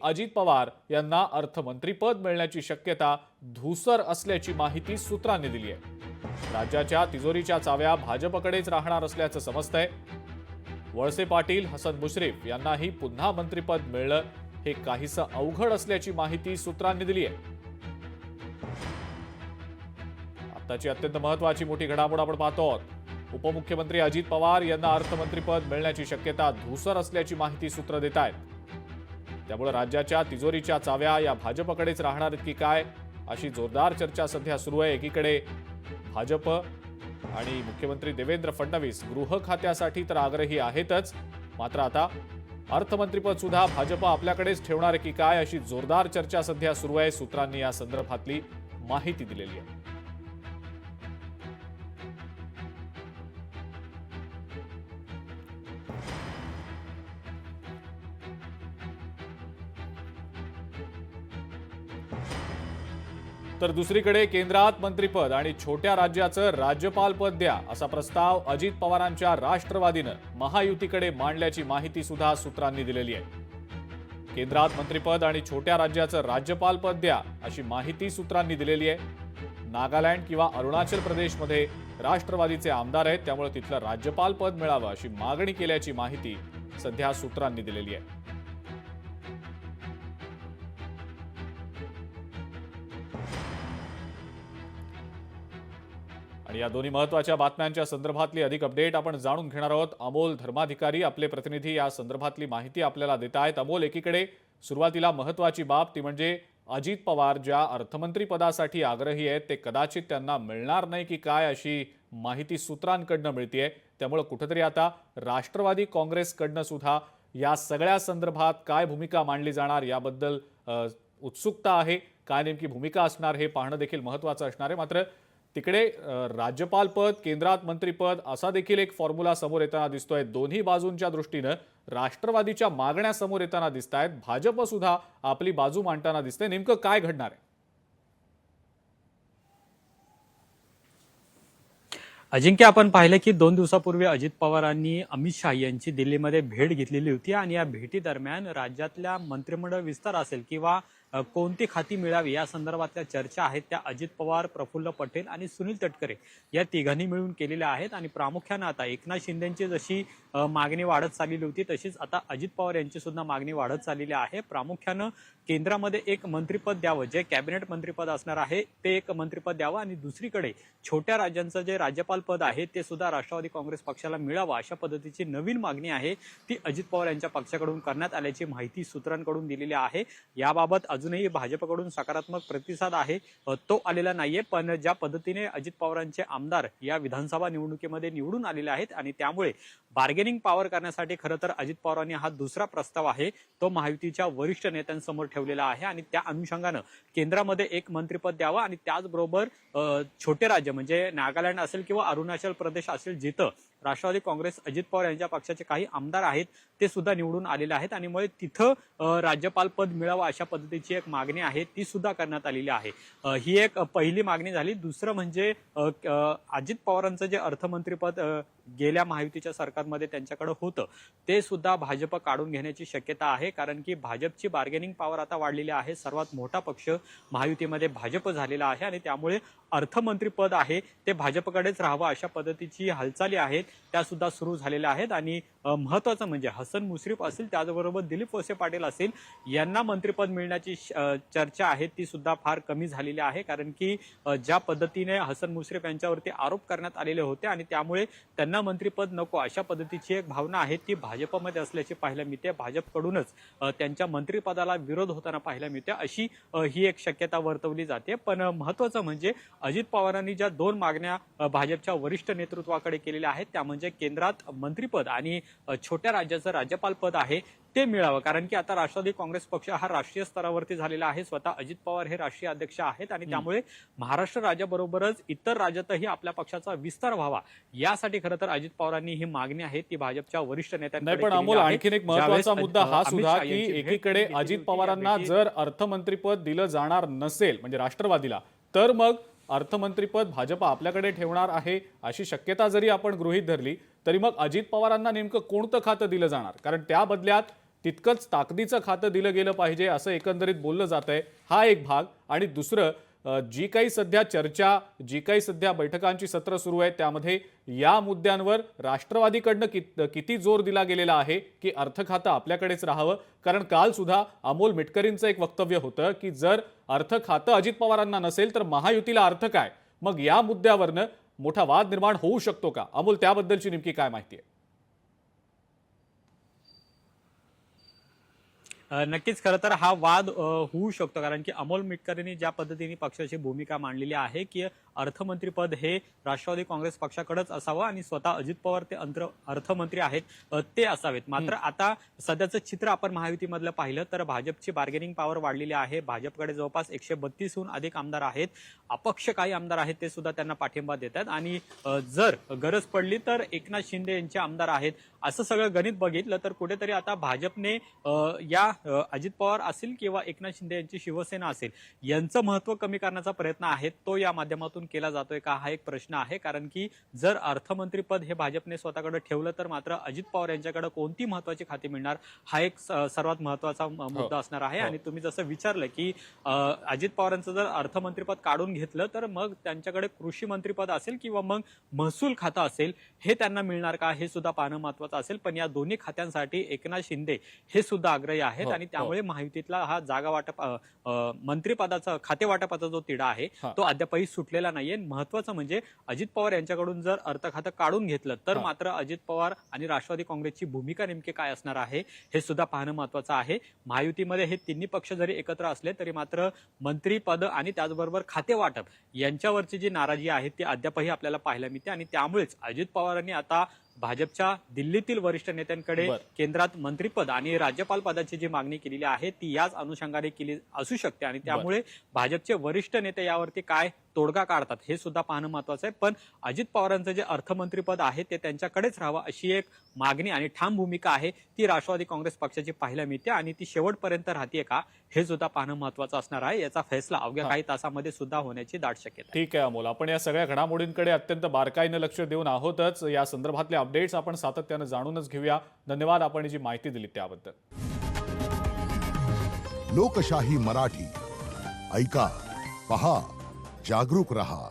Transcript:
अजित पवार यांना अर्थमंत्रीपद मिळण्याची शक्यता धूसर असल्याची माहिती सूत्रांनी दिली आहे। राज्याच्या तिजोरीच्या चाव्या भाजपकडेच राहणार असल्याचं समजतंय। वळसे पाटील, हसन मुश्रीफ यांनाही पुन्हा मंत्रिपद मिळणं हे काहीसं अवघड असल्याची माहिती सूत्रांनी दिली आहे। आताची अत्यंत महत्त्वाची मोठी घडामोड आपण पाहतो आहोत। उपमुख्यमंत्री अजित पवार यांना अर्थमंत्रीपद मिळण्याची शक्यता धूसर असल्याची माहिती सूत्र देत आहेत। त्यामुळे राज्याच्या तिजोरीच्या चाव्या या भाजपकडेच राहणार की काय अशी जोरदार चर्चा सध्या सुरू आहे। एकीकडे भाजप आणि मुख्यमंत्री देवेंद्र फडणवीस गृह खात्यासाठी तर आग्रही आहेतच, मात्र आता अर्थमंत्रीपद सुद्धा भाजप आपल्याकडेच ठेवणार की काय अशी जोरदार चर्चा सध्या सुरू आहे। सूत्रांनी या संदर्भातली माहिती दिलेली आहे। तर दुसरीकडे केंद्रात मंत्रिपद आणि छोट्या राज्याचं राज्यपालपद द्या असा प्रस्ताव अजित पवारांच्या राष्ट्रवादीनं महायुतीकडे मांडल्याची माहिती सुद्धा सूत्रांनी दिलेली आहे। केंद्रात मंत्रिपद आणि छोट्या राज्याचं राज्यपालपद द्या अशी माहिती सूत्रांनी दिलेली आहे। नागालँड किंवा अरुणाचल प्रदेशमध्ये राष्ट्रवादीचे आमदार आहेत, त्यामुळे तिथलं राज्यपालपद मिळावं अशी मागणी केल्याची माहिती सध्या सूत्रांनी दिलेली आहे। आणि या दोन्ही महत्त्वाच्या बातम्यांच्या संदर्भातली अधिक अपडेट आपण जाणून घेणार आहोत। अमोल धर्माधिकारी आपले प्रतिनिधी या संदर्भातली माहिती आपल्याला देत आहेत। अमोल, एकीकडे सुरुवातीला महत्त्वाची बाब ती म्हणजे अजित पवार ज्या अर्थमंत्री पदासाठी आग्रही आहेत ते कदाचित त्यांना मिळणार नाही की काय अशी माहिती सूत्रांकडनं मिळतेय। त्यामुळे कुठेतरी आता राष्ट्रवादी काँग्रेसकडनं सुद्धा या सगळ्या संदर्भात काय भूमिका मांडली जाणार याबद्दल उत्सुकता आहे। काय नेमकी भूमिका असणार हे पाहणं देखील महत्त्वाचं असणार आहे। मात्र तिकडे राज्यपालपद, केंद्रात मंत्रिपद असा देखील एक फॉर्म्युला समोर येताना दिसतोय। दोन्ही बाजूंच्या दृष्टीनं राष्ट्रवादीच्या मागण्या समोर येताना दिसत आहेत, भाजप सुद्धा आपली बाजू मांडताना दिसते। नेमकं काय घडणार आहे? अजिंक्य, आपण पाहिलं की 2 दिवसापूर्वी अजित पवारांनी अमित शहा यांची दिल्लीमध्ये भेट घेतलेली होती आणि या भेटी दरम्यान राज्यातल्या मंत्रिमंडळ विस्तार असेल किंवा कोणती खाती मिळावी या संदर्भातल्या चर्चा आहेत त्या अजित पवार, प्रफुल्ल पटेल आणि सुनील तटकरे या तिघांनी मिळून केलेल्या आहेत। आणि प्रामुख्यानं आता एकनाथ शिंदेची जशी मागणी वाढत चाललेली होती तशीच आता अजित पवार यांची सुद्धा मागणी वाढत चाललेली आहे। प्रामुख्यानं केंद्रामध्ये एक मंत्रिपद द्यावं, जे कॅबिनेट मंत्रिपद असणार आहे ते एक मंत्रिपद द्यावं आणि दुसरीकडे छोट्या राज्यांचं जे राज्यपाल पद आहे ते सुद्धा राष्ट्रवादी काँग्रेस पक्षाला मिळावं अशा पद्धतीची नवीन मागणी आहे ती अजित पवार यांच्या पक्षाकडून करण्यात आल्याची माहिती सूत्रांकडून दिलेली आहे। याबाबत अजूनही भाजपकडून सकारात्मक प्रतिसाद आहे तो आलेला नाहीये, पण ज्या पद्धतीने अजित पवारांचे आमदार या विधानसभा निवडणुकीमध्ये निवडून आलेले आहेत आणि त्यामुळे बार्गेनिंग पॉवर करण्यासाठी खरं तर अजित पवारांनी हा दुसरा प्रस्ताव आहे तो महायुतीच्या वरिष्ठ नेत्यांसमोर ठेवलेला आहे आणि त्या अनुषंगानं केंद्रामध्ये एक मंत्रिपद द्यावं आणि त्याचबरोबर छोटे राज्य म्हणजे नागालँड असेल किंवा अरुणाचल प्रदेश असेल जिथं राष्ट्रवादी काँग्रेस अजित पवार यांच्या पक्षाचे काही आमदार आहेत ते सुद्धा निवडून आलेले आहेत आणि मुळे तिथं राज्यपाल पद मिळावं अशा पद्धतीची एक मागणी आहे ती सुद्धा करण्यात आलेली आहे। ही एक पहिली मागणी झाली। दुसरं म्हणजे अजित पवारांचं जे अर्थमंत्रीपद गेल्या महायुतीच्या सरकारमध्ये त्यांच्याकडे होतं ते सुद्धा भाजप काढून घेण्याची शक्यता आहे, कारण की भाजपची बार्गेनिंग पॉवर आता वाढलेली आहे। सर्वात मोठा पक्ष महायुतीमध्ये भाजप झालेला आहे आणि त्यामुळे अर्थमंत्रीपद आहे ते भाजपकडेच राहावं अशा पद्धतीची हालचाली आहेत त्या सुद्धा सुरू झालेल्या आहेत। आणि महत्वाचं म्हणजे हसन मुश्रीफ असेल त्याचबरोबर दिलीप वळसे पाटील असेल यांना मंत्रिपद मिळण्याची चर्चा आहे ती सुद्धा फार कमी झालेली आहे, कारण की ज्या पद्धतीने हसन मुश्रीफ यांच्यावरती आरोप करण्यात आलेले होते आणि त्यामुळे त्यांना मंत्रिपद नको अशा पद्धतीची एक भावना आहे ती भाजपमध्ये असल्याची पाहायला मिळते। भाजपकडूनच त्यांच्या मंत्रिपदाला विरोध होताना पाहायला मिळते अशी ही एक शक्यता वर्तवली जाते। पण महत्वाचं म्हणजे अजित पवारांनी ज्या 2 मागण्या भाजपच्या वरिष्ठ नेतृत्वाकडे केलेल्या आहेत त्या म्हणजे केंद्रात मंत्रिपद आणि छोट्या राज्याचं राज्यपाल पद आहे ते मिळावं, कारण की आता राष्ट्रवादी काँग्रेस पक्ष हा राष्ट्रीय स्तरावरती झालेला आहे। स्वतः अजित पवार हे राष्ट्रीय अध्यक्ष आहेत आणि त्यामुळे महाराष्ट्र राज्याबरोबरच इतर राज्यातही आपल्या पक्षाचा विस्तार व्हावा यासाठी खरं तर अजित पवारांनी ही मागणी आहे ती भाजपच्या वरिष्ठ नेत्यांकडे पण अमोल, आणखीन एक महत्त्वाचा मुद्दा हा सुद्धा की एकीकडे अजित पवारांना जर अर्थमंत्रीपद दिलं जाणार नसेल म्हणजे राष्ट्रवादीला, तर मग अर्थमंत्रीपद भाजप आपल्याकडे ठेवणार आहे अशी शक्यता जरी आपण गृहीत धरली तरी मग अजित पवारांना नेमकं कोणतं खातं दिलं जाणार? कारण त्या बदल्यात तितकंच ताकदीचं खातं दिलं गेलं पाहिजे असं एकंदरीत बोललं जात आहे. हा एक भाग. आणि दुसरं, जी काही सध्या चर्चा, जी काही सध्या बैठकांची सत्र सुरू आहेत त्यामध्ये या मुद्द्यांवर राष्ट्रवादीकडनं किती जोर दिला गेलेला आहे की अर्थ खातं आपल्याकडेच राहावं. कारण काल सुद्धा अमोल मिटकरींचं एक वक्तव्य होतं की जर अर्थ खातं अजित पवारांना नसेल तर महायुतीला अर्थ काय. मग या मुद्द्यावरनं मोठा वाद निर्माण होऊ शकतो का? अमोल, त्याबद्दलची नेमकी काय माहिती आहे? नक्कीच खरं तर हा वाद होऊ शकतो, कारण की अमोल मिटकरींनी ज्या पद्धतीने पक्षाची भूमिका मांडलेली आहे की अर्थमंत्रीपद हे राष्ट्रवादी काँग्रेस पक्षाकडेच असावं आणि स्वतः अजित पवार ते अर्थमंत्री आहेत ते असावेत. मात्र आता सध्याचं चित्र आपण महायुतीमधलं पाहिलं तर भाजपची बार्गेनिंग पॉवर वाढलेली आहे. भाजपकडे जवळपास 132हून अधिक आमदार आहेत. अपक्ष काही आमदार आहेत ते सुद्धा त्यांना पाठिंबा देत आहेत आणि जर गरज पडली तर एकनाथ शिंदे यांचे आमदार आहेत. असं सगळं गणित बघितलं तर कुठेतरी आता भाजपने या अजित पवार असेल किंवा एकनाथ शिंदे यांची शिवसेना असेल यांचं महत्व कमी करण्याचा प्रयत्न आहे तो या माध्यमातून केला जातोय का, हा एक प्रश्न आहे. कारण की जर अर्थमंत्रीपद हे भाजपने स्वतःकडे ठेवलं तर मात्र अजित पवार यांच्याकडे कोणती महत्वाची खाती मिळणार, हा एक सर्वात महत्वाचा मुद्दा असणार आहे. आणि तुम्ही जसं विचारलं की अजित पवारांचं जर अर्थमंत्रीपद काढून घेतलं तर मग त्यांच्याकडे कृषी मंत्रीपद असेल किंवा मग महसूल खातं असेल, हे त्यांना मिळणार का हे सुद्धा पाहणं महत्वाचं असेल. पण या दोन्ही खात्यांसाठी एकनाथ शिंदे हे सुद्धा आग्रही आहेत आणि त्यामुळे महायुतीतला हा जागा वाटप मंत्रिपदाचा खाते वाटपाचा जो तिढा आहे तो अद्यापही सुटलेला नाहीये. महत्वाचं म्हणजे अजित पवार यांच्याकडून जर अर्थ खातं काढून घेतलं तर मात्र अजित पवार आणि राष्ट्रवादी काँग्रेसची भूमिका नेमकी काय असणार आहे हे सुद्धा पाहणं महत्वाचं आहे. महायुतीमध्ये हे तिन्ही पक्ष जरी एकत्र असले तरी मात्र मंत्रीपद आणि त्याचबरोबर खाते वाटप यांच्यावरची जी नाराजी आहे ती अद्यापही आपल्याला पाहायला मिळते आणि त्यामुळेच अजित पवारांनी आता भाजपच्या दिल्लीतील वरिष्ठ नेत्यांकडे केंद्रात मंत्रीपद आणि राज्यपाल पदाची जी मागणी केलेली आहे ती याच अनुषंगाने केली असू शकते आणि त्यामुळे भाजपचे वरिष्ठ नेते यावरती काय तोडगा काढतात हे सुद्धा पाहणं महत्वाचं आहे. पण अजित पवारांचं जे अर्थमंत्रीपद आहे ते त्यांच्याकडेच राहावं अशी एक मागणी आणि ठाम भूमिका आहे ती राष्ट्रवादी काँग्रेस पक्षाची पाहायला मिळते आणि ती शेवटपर्यंत राहते का हे सुद्धा पाहणं महत्वाचं असणार आहे. याचा फैसला अवघ्या काही तासामध्ये सुद्धा होण्याची दाट शक्यता आहे. ठीक आहे अमोल, आपण या सगळ्या घडामोडींकडे अत्यंत बारकाईनं लक्ष देऊन आहोतच. या संदर्भातले अपडेट्स आपण सातत्यानं जाणूनच घेऊया. धन्यवाद आपण जी माहिती दिली त्याबद्दल. लोकशाही मराठी ऐका, पहा, जागरूक रहा.